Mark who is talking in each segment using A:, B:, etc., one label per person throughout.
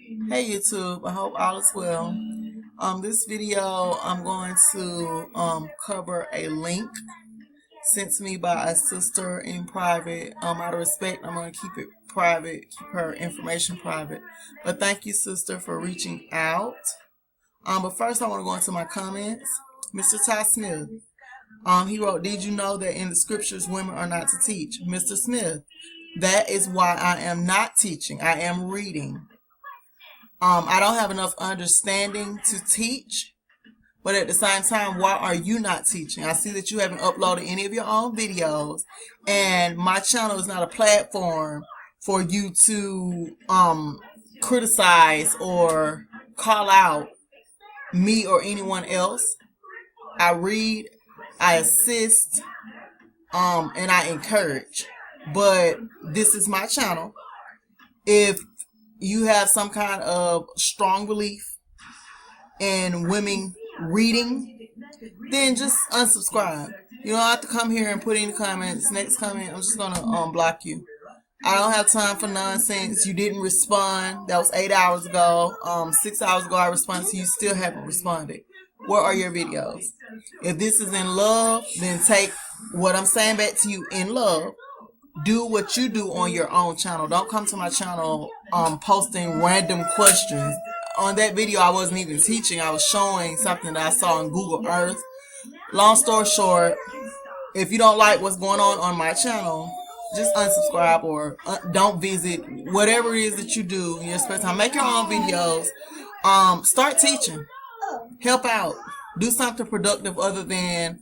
A: Hey YouTube, I hope all is well. This video I'm going to cover a link sent to me by a sister in private. Out of respect, I'm going to keep it private, keep her information private. But thank you, sister, for reaching out. But first I want to go into my comments. Mr. Ty Smith, he wrote, "Did you know that in the scriptures women are not to teach?" Mr. Smith, that is why I am not teaching. I am reading. I don't have enough understanding to teach, but at the same time, why are you not teaching? I see that you haven't uploaded any of your own videos, and my channel is not a platform for you to criticize or call out me or anyone else. I read, I assist, and I encourage. But this is my channel. If you have some kind of strong belief in women reading, then just unsubscribe. You don't have to come here and put any comments. Next comment, I'm just gonna block you. I don't have time for nonsense. You didn't respond. That was 8 hours ago. 6 hours ago I responded to you. Still haven't responded. Where are your videos? If this is in love, then take what I'm saying back to you in love. Do what you do on your own channel. Don't come to my channel posting random questions. On that video, I wasn't even teaching. I was showing something that I saw on Google Earth. Long story short, if you don't like what's going on my channel, just unsubscribe or don't visit. Whatever it is that you do in your spare time, make your own videos. Start teaching. Help out. Do something productive other than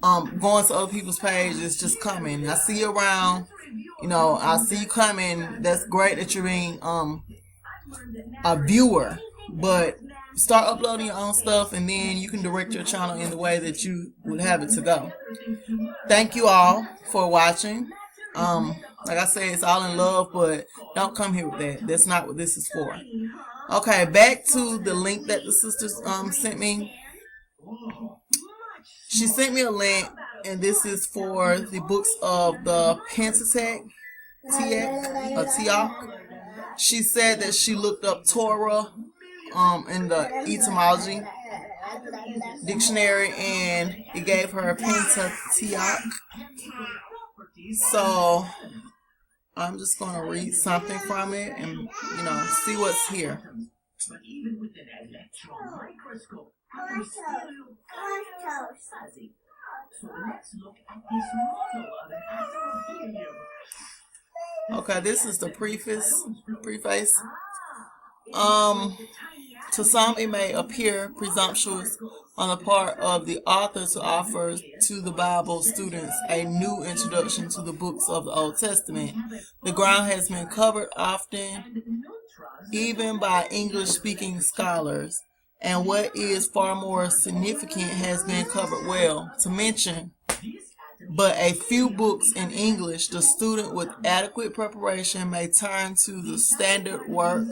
A: going to other people's pages, just coming. I see you around, I see you coming. That's great that you're being a viewer, but start uploading your own stuff, and then you can direct your channel in the way that you would have it to go. Thank you all for watching. Like I said, it's all in love, but don't come here with that. That's not what this is for. Okay, back to the link that the sisters sent me. She sent me a link, and this is for the books of the Pentateuch, Teach. She said that she looked up Torah in the etymology dictionary, and it gave her Pentateuch. So I'm just going to read something from it and, see what's here. But even with an electron microscope, so let's look at this model of an atom of helium. Okay, this is the preface. To some, it may appear presumptuous on the part of the author to offer to the Bible students a new introduction to the books of the Old Testament. The ground has been covered often, even by English-speaking scholars, and what is far more significant has been covered well. To mention but a few books in English, the student with adequate preparation may turn to the standard work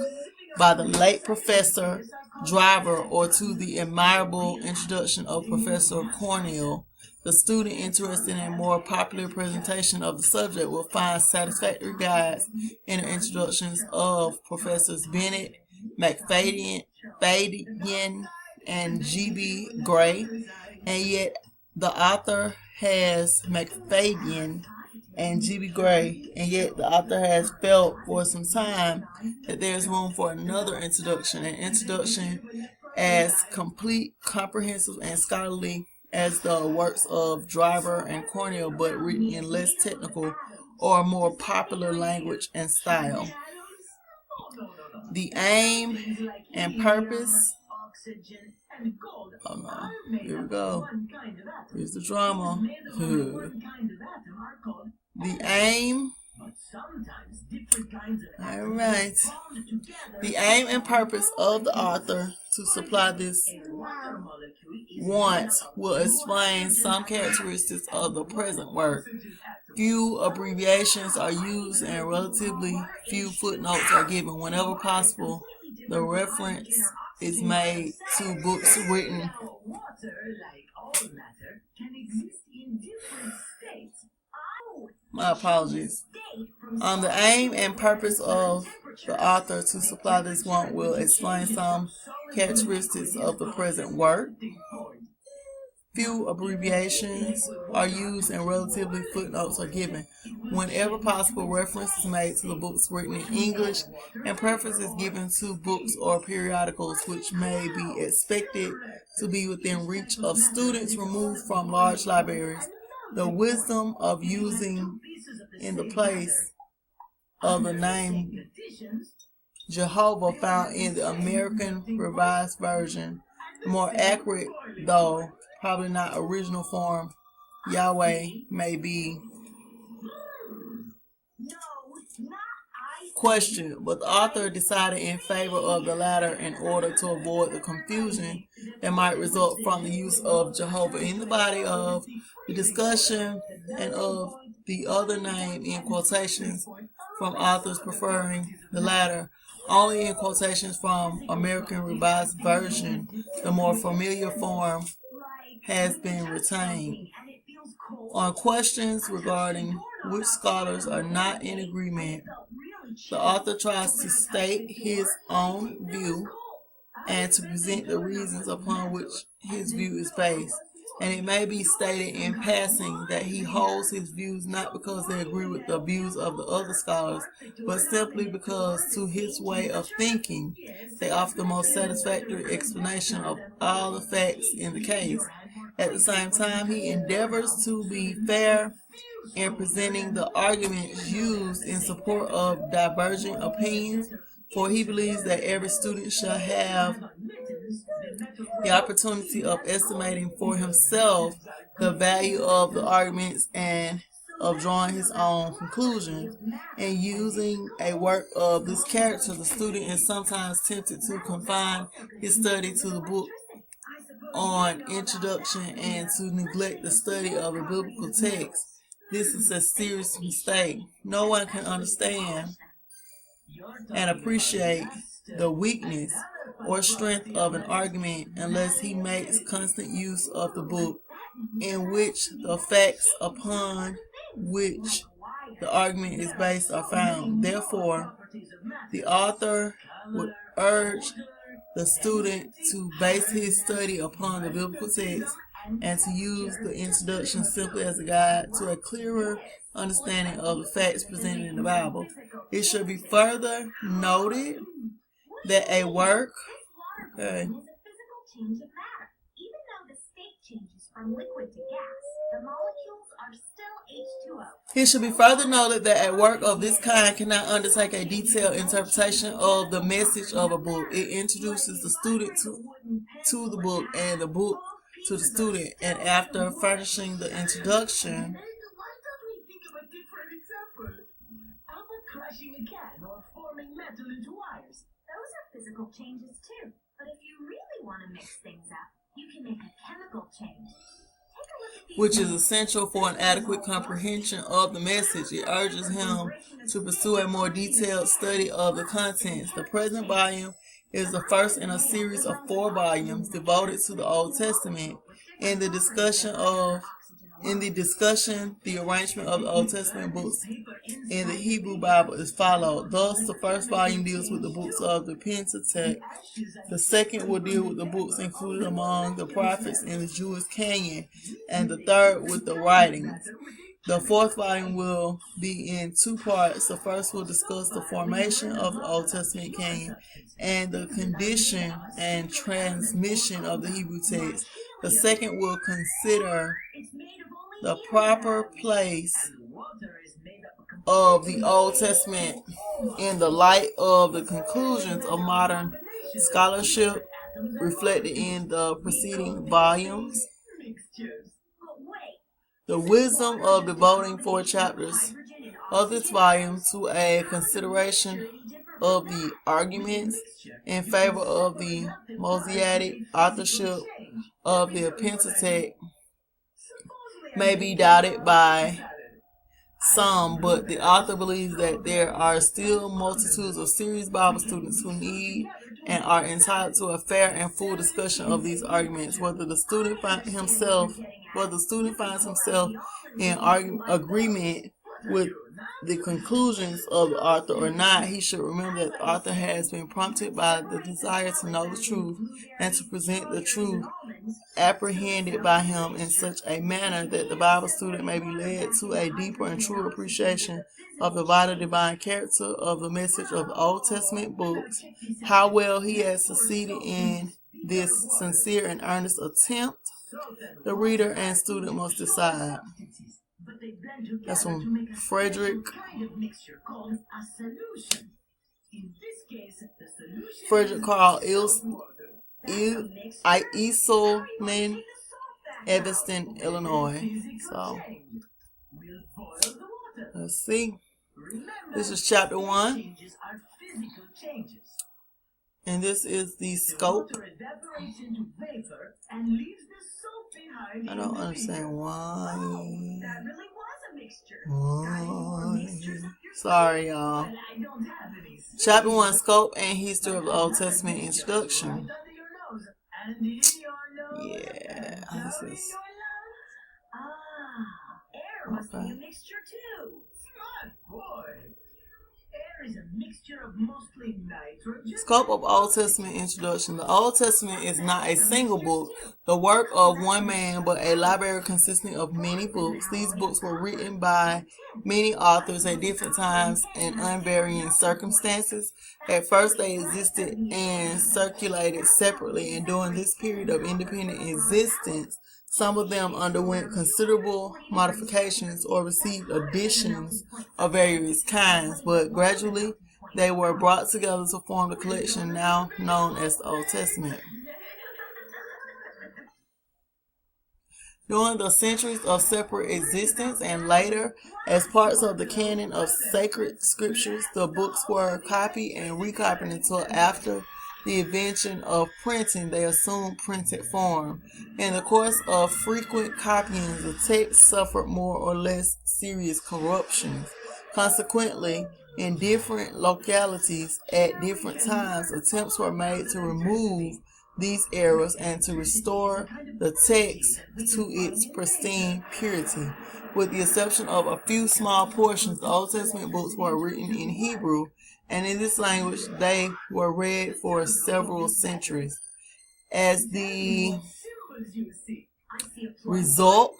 A: by the late Professor Driver or to the admirable introduction of Professor Cornell. The student interested in a more popular presentation of the subject will find satisfactory guides in the introductions of Professors Bennett, McFadyen, and G.B. Gray, and yet the author has McFadyen and G.B. Gray, and yet the author has felt for some time that there is room for another introduction, an introduction as complete, comprehensive, and scholarly as the works of Driver and Cornell, but written in less technical or more popular language and style. The aim and purpose. Oh no, here we go. Here's the drama. The aim. Alright. The aim and purpose of the author to supply this want will explain some characteristics of the present work. Few abbreviations are used and relatively few footnotes are given. Whenever possible, the reference is made to books written. My apologies. The aim and purpose of The author, to supply this want, will explain some characteristics of the present work. Few abbreviations are used and relatively footnotes are given. Whenever possible, reference is made to the books written in English, and preface is given to books or periodicals which may be expected to be within reach of students removed from large libraries. The wisdom of using in the place of the name Jehovah found in the American Revised Version, the more accurate, though probably not original form, Yahweh, may be questioned, but the author decided in favor of the latter in order to avoid the confusion that might result from the use of Jehovah in the body of the discussion and of the other name in quotations from authors preferring the latter. Only in quotations from American Revised Version, the more familiar form has been retained. On questions regarding which scholars are not in agreement, the author tries to state his own view and to present the reasons upon which his view is based. And it may be stated in passing that he holds his views not because they agree with the views of the other scholars, but simply because, to his way of thinking, they offer the most satisfactory explanation of all the facts in the case. At the same time, he endeavors to be fair in presenting the arguments used in support of diverging opinions, for he believes that every student shall have the opportunity of estimating for himself the value of the arguments and of drawing his own conclusions. In using a work of this character, the student is sometimes tempted to confine his study to the book on introduction and to neglect the study of the biblical text. This is a serious mistake. No one can understand and appreciate the weakness or strength of an argument unless he makes constant use of the book in which the facts upon which the argument is based are found. Therefore, the author would urge the student to base his study upon the biblical text and to use the introduction simply as a guide to a clearer understanding of the facts presented in the Bible. It should be further noted that a work, It should be further noted that a work of this kind cannot undertake a detailed interpretation of the message of a book. It introduces the student to the book and the book to the student, and after furnishing the introduction, crushing a can or forming metal into wires. Those are physical changes too. But if you really want to mix things up, you can make a chemical change. Which is essential for an adequate comprehension of the message. It urges him to pursue a more detailed study of the contents. The present volume is the first in a series of 4 volumes devoted to the Old Testament. In the discussion, the arrangement of the Old Testament books in the Hebrew Bible is followed. Thus, the first volume deals with the books of the Pentateuch. The second will deal with the books included among the prophets in the Jewish canon, and the third with the writings. The fourth volume will be in 2 parts. The first will discuss the formation of the Old Testament canon and the condition and transmission of the Hebrew text. The second will consider the proper place of the Old Testament in the light of the conclusions of modern scholarship reflected in the preceding volumes. The wisdom of devoting 4 chapters of this volume to a consideration of the arguments in favor of the Mosaic authorship of the Pentateuch may be doubted by some, but the author believes that there are still multitudes of serious Bible students who need and are entitled to a fair and full discussion of these arguments. Whether the student finds himself in agreement with the conclusions of the author or not, he should remember that the author has been prompted by the desire to know the truth and to present the truth apprehended by him in such a manner that the Bible student may be led to a deeper and truer appreciation of the vital divine character of the message of the Old Testament books. How well he has succeeded in this sincere and earnest attempt, the reader and student must decide. That's from Frederick Carl Eastman, Evanston, Illinois. So, let's see. This is chapter 1. And this is the scope. I don't understand why. Sorry, y'all. Chapter 1, Scope and History of the Old Testament Introduction. Yeah, this is... Okay. Scope of Old Testament Introduction. The Old Testament is not a single book, the work of one man, but a library consisting of many books. These books were written by many authors at different times and unvarying circumstances. At first they existed and circulated separately, and during this period of independent existence, some of them underwent considerable modifications or received additions of various kinds, but gradually they were brought together to form the collection now known as the Old Testament. During the centuries of separate existence and later, as parts of the canon of sacred scriptures, the books were copied and recopied until after the invention of printing, they assumed printed form. In the course of frequent copying, the text suffered more or less serious corruptions. Consequently, in different localities at different times, attempts were made to remove these errors and to restore the text to its pristine purity. With the exception of a few small portions, the Old Testament books were written in Hebrew, and in this language they were read for several centuries. As the result,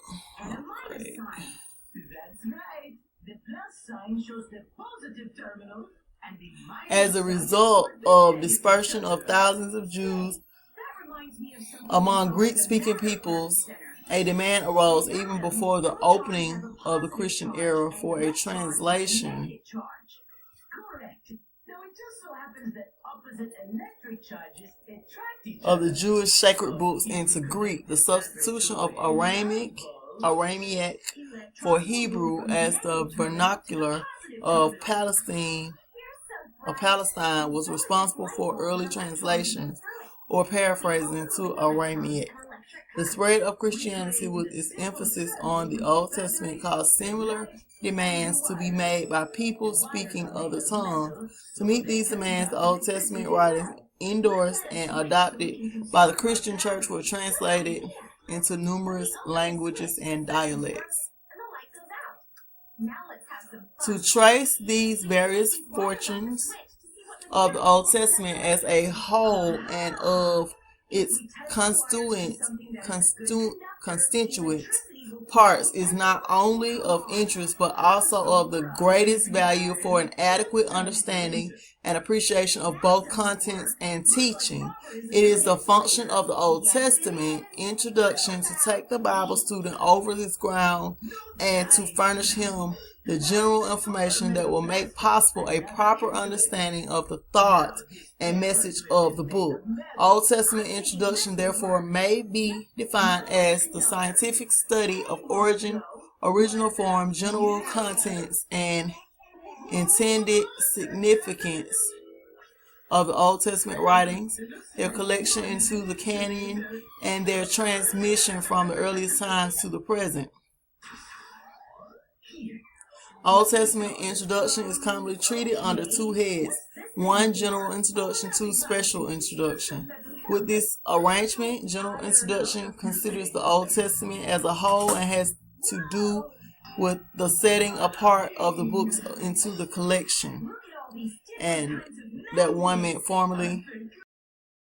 A: of dispersion of thousands of Jews among Greek-speaking peoples, a demand arose even before the opening of the Christian era for a translation of the Jewish sacred books into Greek. The substitution of Aramaic for Hebrew as the vernacular of Palestine was responsible for early translations or paraphrasing to Aramaic. The spread of Christianity with its emphasis on the Old Testament caused similar demands to be made by people speaking other tongues. To meet these demands, the Old Testament writings endorsed and adopted by the Christian church were translated into numerous languages and dialects. To trace these various fortunes of the Old Testament as a whole and of its constituent parts is not only of interest but also of the greatest value for an adequate understanding and appreciation of both contents and teaching. It is the function of the Old Testament introduction to take the Bible student over this ground and to furnish him the general information that will make possible a proper understanding of the thought and message of the book. Old Testament introduction, therefore, may be defined as the scientific study of origin, original form, general contents, and intended significance of the Old Testament writings, their collection into the canon, and their transmission from the earliest times to the present. Old Testament introduction is commonly treated under two heads: 1, general introduction; 2, special introduction. With this arrangement, general introduction considers the Old Testament as a whole and has to do with the setting apart of the books into the collection, and that one meant formerly